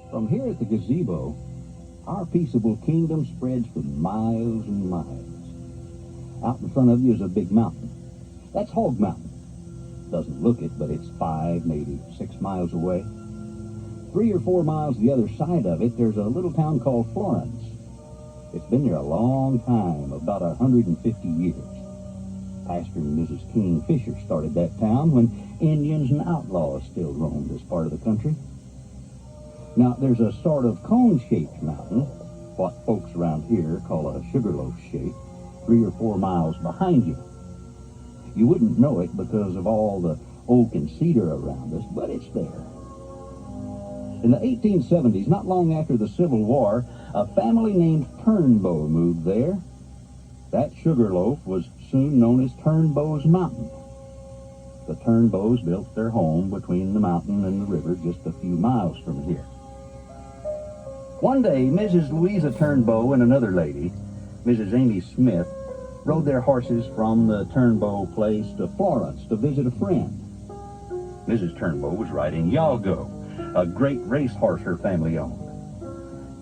From here at the gazebo, our peaceable kingdom spreads for miles and miles. Out in front of you is a big mountain. That's Hog Mountain. Doesn't look it, but it's 5, maybe 6 miles away. 3 or 4 miles the other side of it, there's a little town called Florence. It's been there a long time, about 150 years. Pastor and Mrs. King Fisher started that town when Indians and outlaws still roamed this part of the country. Now, there's a sort of cone-shaped mountain, what folks around here call a sugarloaf shape, 3 or 4 miles behind you. You wouldn't know it because of all the oak and cedar around us, but it's there. In the 1870s, not long after the Civil War, a family named Turnbow moved there. That sugarloaf was soon known as Turnbow's Mountain. The Turnbows built their home between the mountain and the river just a few miles from here. One day, Mrs. Louisa Turnbow and another lady, Mrs. Amy Smith, rode their horses from the Turnbow place to Florence to visit a friend. Mrs. Turnbow was riding Yalgo, a great racehorse her family owned.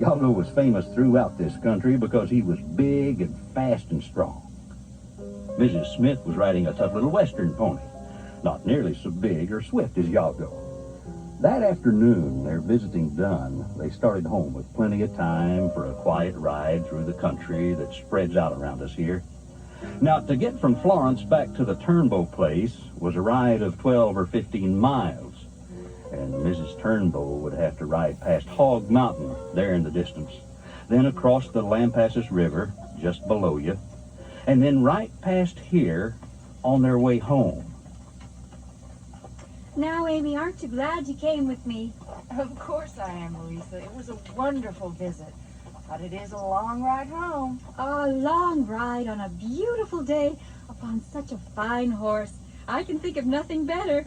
Yalgo was famous throughout this country because he was big and fast and strong. Mrs. Smith was riding a tough little western pony, not nearly so big or swift as Yalgo. That afternoon, their visiting done, they started home with plenty of time for a quiet ride through the country that spreads out around us here. Now, to get from Florence back to the Turnbow place was a ride of 12 or 15 miles, and Mrs. Turnbow would have to ride past Hog Mountain there in the distance, then across the Lampasas River just below you, and then right past here on their way home. Now, Amy, aren't you glad you came with me? Of course I am, Louisa. It was a wonderful visit. But it is a long ride home. A long ride on a beautiful day upon such a fine horse. I can think of nothing better.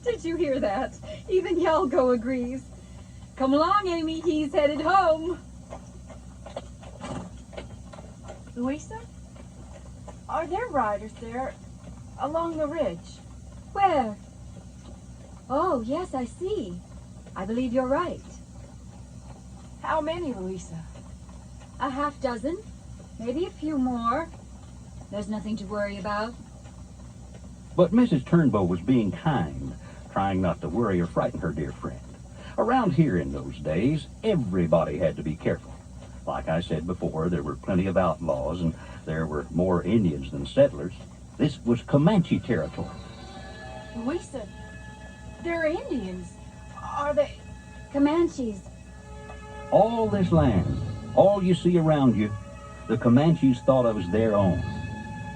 Did you hear that? Even Yalgo agrees. Come along, Amy. He's headed home. Louisa? Are there riders there along the ridge? Where? Oh, yes, I see. I believe you're right. How many, Louisa? A half dozen. Maybe a few more. There's nothing to worry about. But Mrs. Turnbow was being kind, trying not to worry or frighten her dear friend. Around here in those days, everybody had to be careful. Like I said before, there were plenty of outlaws, and there were more Indians than settlers. This was Comanche territory. Louisa, they're Indians. Are they? Comanches. All this land, all you see around you, the Comanches thought of as their own.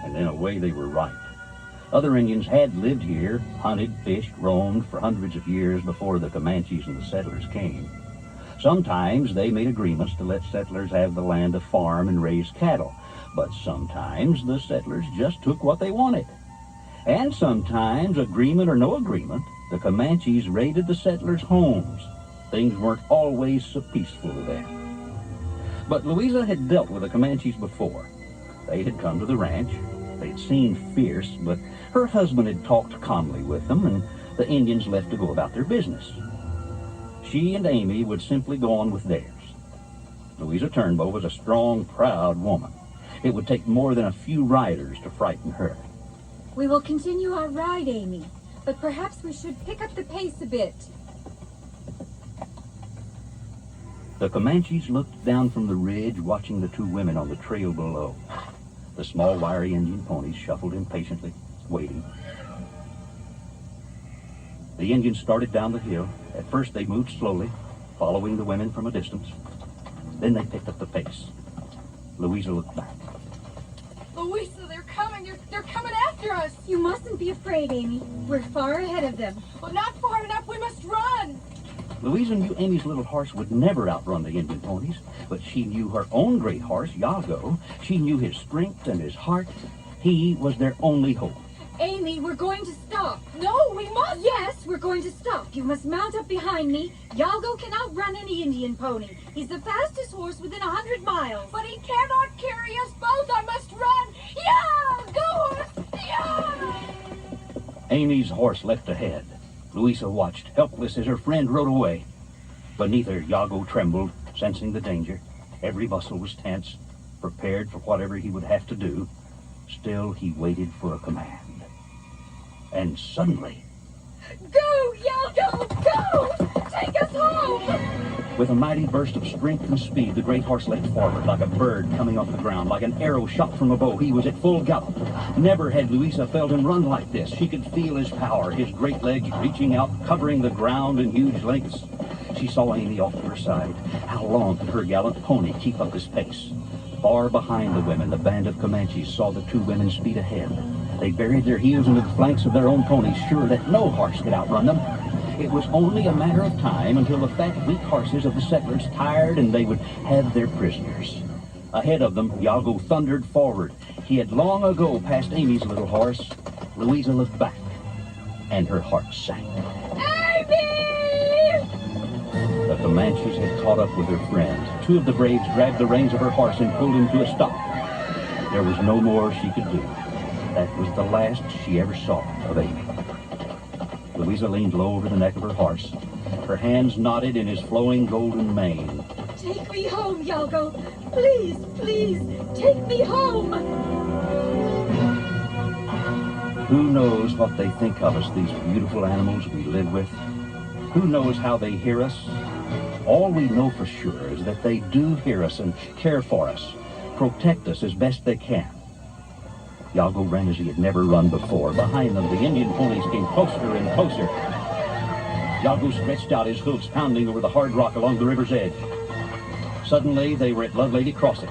And in a way, they were right. Other Indians had lived here, hunted, fished, roamed for hundreds of years before the Comanches and the settlers came. Sometimes they made agreements to let settlers have the land to farm and raise cattle, but sometimes the settlers just took what they wanted. And sometimes, agreement or no agreement, the Comanches raided the settlers' homes. Things weren't always so peaceful there. But Louisa had dealt with the Comanches before. They had come to the ranch. They'd seemed fierce, but her husband had talked calmly with them, and the Indians left to go about their business. She and Amy would simply go on with theirs. Louisa Turnbow was a strong, proud woman. It would take more than a few riders to frighten her. We will continue our ride, Amy, but perhaps we should pick up the pace a bit. The Comanches looked down from the ridge, watching the two women on the trail below. The small, wiry Indian ponies shuffled impatiently, waiting. The Indians started down the hill. At first they moved slowly, following the women from a distance. Then they picked up the pace. Louisa looked back. Louisa, they're coming. They're coming after us. You mustn't be afraid, Amy. We're far ahead of them. Well, not far enough. We must run. Louisa knew Amy's little horse would never outrun the Indian ponies, but she knew her own great horse, Yalgo. She knew his strength and his heart. He was their only hope. Amy, we're going to stop. No, we must. Yes, we're going to stop. You must mount up behind me. Yalgo can outrun any Indian pony. He's the fastest horse within 100 miles. But he cannot carry us both. I must run. Yeah, go horse. Yeah. Amy's horse leapt ahead. Louisa watched, helpless as her friend rode away. Beneath her, Yalgo trembled, sensing the danger. Every muscle was tense, prepared for whatever he would have to do. Still, he waited for a command. And suddenly... Go, Yalgo! Go! Take us home! With a mighty burst of strength and speed, the great horse leapt forward like a bird coming off the ground, like an arrow shot from a bow. He was at full gallop. Never had Louisa felt him run like this. She could feel his power, his great legs reaching out, covering the ground in huge lengths. She saw Amy off to her side. How long could her gallant pony keep up his pace? Far behind the women, the band of Comanches saw the two women speed ahead. They buried their heels into the flanks of their own ponies, sure that no horse could outrun them. It was only a matter of time until the fat, weak horses of the settlers tired and they would have their prisoners. Ahead of them, Yalgo thundered forward. He had long ago passed Amy's little horse. Louisa looked back, and her heart sank. Amy! The Comanches had caught up with her friend. Two of the braves grabbed the reins of her horse and pulled him to a stop. There was no more she could do. That was the last she ever saw of Amy. Louisa leaned low over the neck of her horse. Her hands knotted in his flowing golden mane. Take me home, Yalgo. Please, please, take me home. Who knows what they think of us, these beautiful animals we live with? Who knows how they hear us? All we know for sure is that they do hear us and care for us, protect us as best they can. Yalgo ran as he had never run before. Behind them, the Indian ponies came closer and closer. Yalgo stretched out, his hooves pounding over the hard rock along the river's edge. Suddenly, they were at Lovelady Crossing,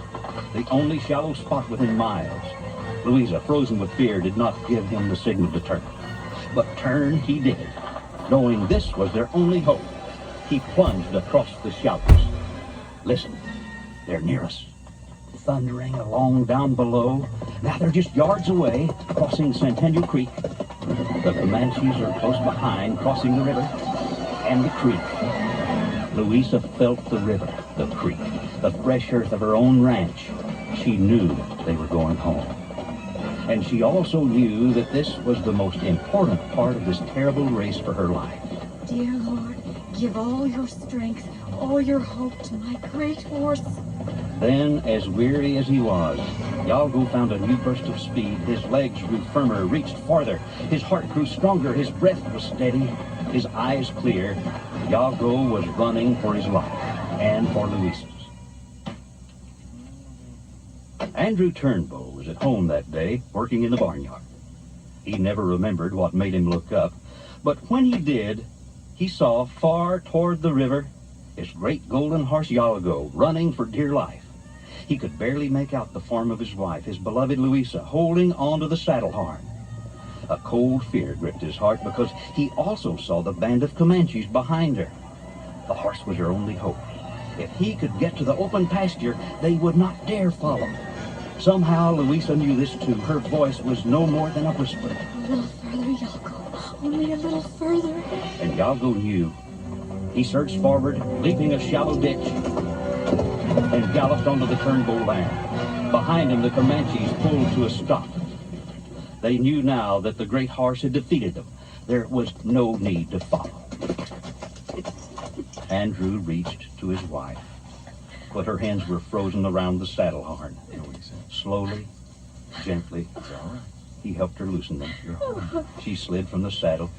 the only shallow spot within miles. Louisa, frozen with fear, did not give him the signal to turn. But turn he did. Knowing this was their only hope, he plunged across the shallows. Listen, they're near us. Thundering along down below. Now they're just yards away, crossing Centennial Creek. The Comanches are close behind, crossing the river and the creek. Louisa felt the river, the creek, the fresh earth of her own ranch. She knew they were going home. And she also knew that this was the most important part of this terrible race for her life. Dear Lord, give all your strength, all your hope to my great horse. Then, as weary as he was, Yalgo found a new burst of speed. His legs grew firmer, reached farther. His heart grew stronger. His breath was steady. His eyes clear. Yalgo was running for his life and for Louisa's. Andrew Turnbow was at home that day, working in the barnyard. He never remembered what made him look up, but when he did, he saw far toward the river his great golden horse Yalgo running for dear life. He could barely make out the form of his wife, his beloved Louisa, holding onto the saddle horn. A cold fear gripped his heart because he also saw the band of Comanches behind her. The horse was her only hope. If he could get to the open pasture, they would not dare follow. Somehow Louisa knew this too. Her voice was no more than a whisper. A little further, Yalgo. Only a little further. And Yalgo knew. He surged forward, leaping a shallow ditch, and galloped onto the Turnbow land. Behind him, the Comanches pulled to a stop. They knew now that the great horse had defeated them. There was no need to follow. Andrew reached to his wife, but her hands were frozen around the saddle horn. Slowly, gently, he helped her loosen them. She slid from the saddle.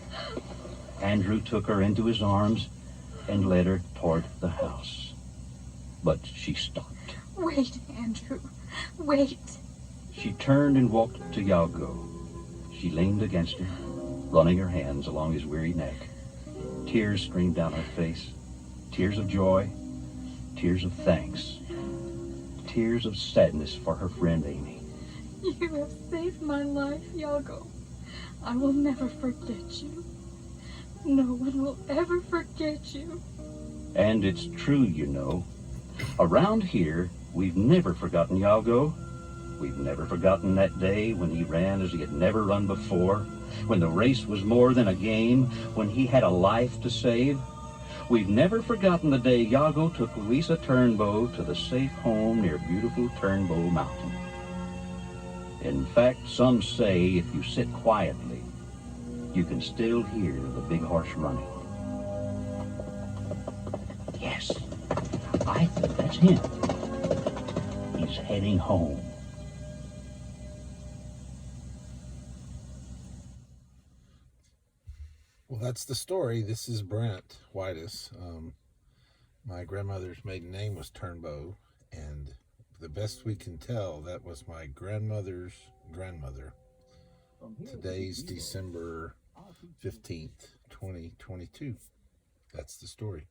Andrew took her into his arms and led her toward the house. But she stopped. Wait, Andrew. Wait. She turned and walked to Yalgo. She leaned against him, running her hands along his weary neck. Tears streamed down her face. Tears of joy, tears of thanks, tears of sadness for her friend Amy. You have saved my life, Yalgo. I will never forget you. No one will ever forget you. And it's true, you know. Around here, we've never forgotten Yalgo. We've never forgotten that day when he ran as he had never run before, when the race was more than a game, when he had a life to save. We've never forgotten the day Yalgo took Louisa Turnbow to the safe home near beautiful Turnbow Mountain. In fact, some say if you sit quietly you can still hear the big horse running. Yes, I think that's him. He's heading home. Well, that's the story. This is Brent Whitus. My grandmother's maiden name was Turnbow, and the best we can tell, that was my grandmother's grandmother. Today's December 15th, 2022. That's the story.